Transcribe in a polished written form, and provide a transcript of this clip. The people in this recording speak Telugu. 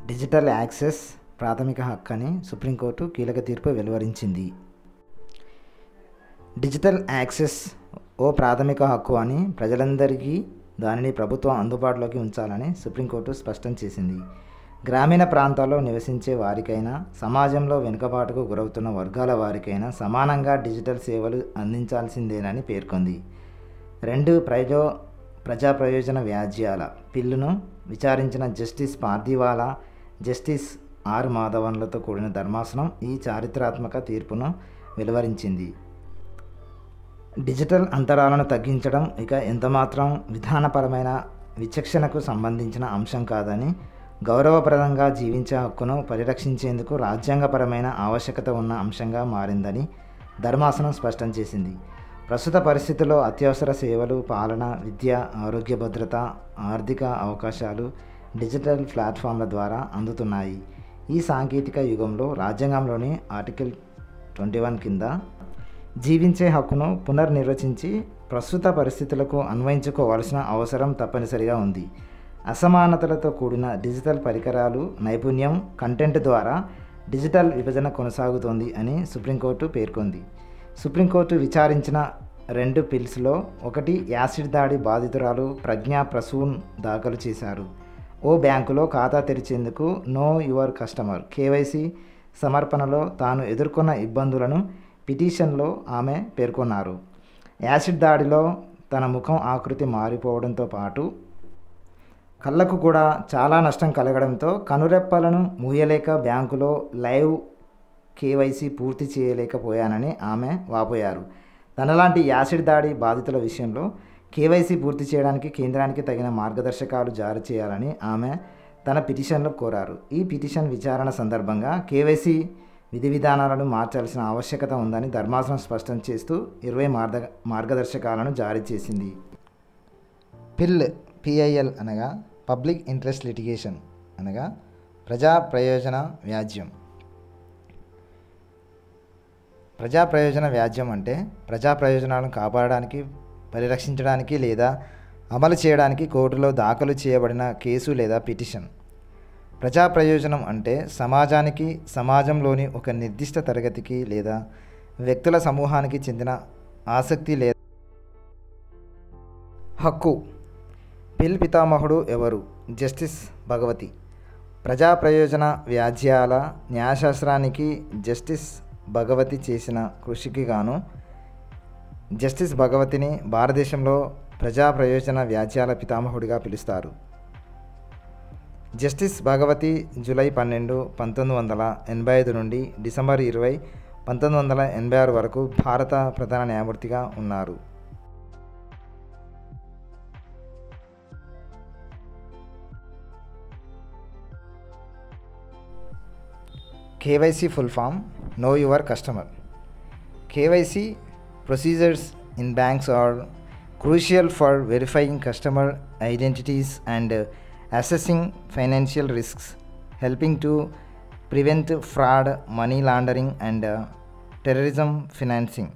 డిజిటల్ యాక్సెస్ ప్రాథమిక హక్కు అని సుప్రీంకోర్టు కీలక తీర్పు వెలువరించింది. డిజిటల్ యాక్సెస్ ఓ ప్రాథమిక హక్కు అని ప్రజలందరికీ దానిని ప్రభుత్వం అందుబాటులోకి ఉంచాలని సుప్రీంకోర్టు స్పష్టం చేసింది. గ్రామీణ ప్రాంతాల్లో నివసించే వారికైనా, సమాజంలో వెనుకబాటుకు గురవుతున్న వర్గాల వారికైనా సమానంగా డిజిటల్ సేవలు అందించాల్సిందేనని పేర్కొంది. 2 ప్రజా ప్రయోజన వ్యాజ్యాల పిల్లును విచారించిన జస్టిస్ పార్దీవాలా, జస్టిస్ ఆర్ మాధవన్లతో కూడిన ధర్మాసనం ఈ చారిత్రాత్మక తీర్పును వెలువరించింది. డిజిటల్ అంతరాలను తగ్గించడం ఇక ఎంతమాత్రం విధానపరమైన విచక్షణకు సంబంధించిన అంశం కాదని, గౌరవప్రదంగా జీవించే హక్కును పరిరక్షించేందుకు రాజ్యాంగపరమైన ఆవశ్యకత ఉన్న అంశంగా మారిందని ధర్మాసనం స్పష్టం చేసింది. ప్రస్తుత పరిస్థితుల్లో అత్యవసర సేవలు, పాలన, విద్య, ఆరోగ్య భద్రత, ఆర్థిక అవకాశాలు డిజిటల్ ప్లాట్ఫామ్ల ద్వారా అందుతున్నాయి. ఈ సాంకేతిక యుగంలో రాజ్యాంగంలోని ఆర్టికల్ 21 కింద జీవించే హక్కును పునర్నిర్వచించి ప్రస్తుత పరిస్థితులకు అన్వయించుకోవాల్సిన అవసరం తప్పనిసరిగా ఉంది. అసమానతలతో కూడిన డిజిటల్ పరికరాలు, నైపుణ్యం, కంటెంట్ ద్వారా డిజిటల్ విభజన కొనసాగుతోంది అని సుప్రీంకోర్టు పేర్కొంది. సుప్రీంకోర్టు విచారించిన 2 పిల్స్లో ఒకటి యాసిడ్ దాడి బాధితురాలు ప్రజ్ఞా ప్రసూన్ దాఖలు చేశారు. ఓ బ్యాంకులో ఖాతా తెరిచేందుకు నో యువర్ కస్టమర్ కేవైసీ సమర్పణలో తాను ఎదుర్కొన్న ఇబ్బందులను పిటిషన్లో ఆమె పేర్కొన్నారు. యాసిడ్ దాడిలో తన ముఖం ఆకృతి మారిపోవడంతో పాటు కళ్ళకు కూడా చాలా నష్టం కలగడంతో కనురెప్పలను మూయలేక బ్యాంకులో లైవ్ కేవైసీ పూర్తి చేయలేకపోయానని ఆమె వాపోయారు. తనలాంటి యాసిడ్ దాడి బాధితుల విషయంలో కేవైసీ పూర్తి చేయడానికి కేంద్రానికి తగిన మార్గదర్శకాలు జారీ చేయాలని ఆమె తన పిటిషన్లో కోరారు. ఈ పిటిషన్ విచారణ సందర్భంగా కేవైసీ విధి విధానాలను మార్చాల్సిన ఆవశ్యకత ఉందని ధర్మాసనం స్పష్టం చేస్తూ 20 మార్గదర్శకాలను జారీ చేసింది. పిఐఎల్ అనగా పబ్లిక్ ఇంట్రెస్ట్ లిటిగేషన్ అనగా ప్రజా ప్రయోజన వ్యాజ్యం. ప్రజా ప్రయోజన వ్యాజ్యం అంటే ప్రజా ప్రయోజనాలను కాపాడడానికి, పరిరక్షించడానికి లేదా అమలు చేయడానికి కోర్టులో దాఖలు చేయబడిన కేసు లేదా పిటిషన్. ప్రజా ప్రయోజనం అంటే సమాజానికి, సమాజంలోని ఒక నిర్దిష్ట తరగతికి లేదా వ్యక్తుల సమూహానికి చెందిన ఆసక్తి లేదా హక్కు. పిల్ పితామహుడు ఎవరు? జస్టిస్ భగవతి. ప్రజా ప్రయోజన వ్యాజ్యాల న్యాయశాస్త్రానికి జస్టిస్ భగవతి చేసిన కృషికి గాను జస్టిస్ భగవతిని భారతదేశంలో ప్రజా ప్రయోజన వ్యాజ్యాల పితామహుడిగా పిలుస్తారు. జస్టిస్ భగవతి జూలై 12, 1985 నుండి డిసెంబర్ 20, 1986 వరకు భారత ప్రధాన న్యాయమూర్తిగా ఉన్నారు. KYC full form, Know Your Customer. KYC procedures in banks are crucial for verifying customer identities and assessing financial risks, helping to prevent fraud, money laundering and terrorism financing.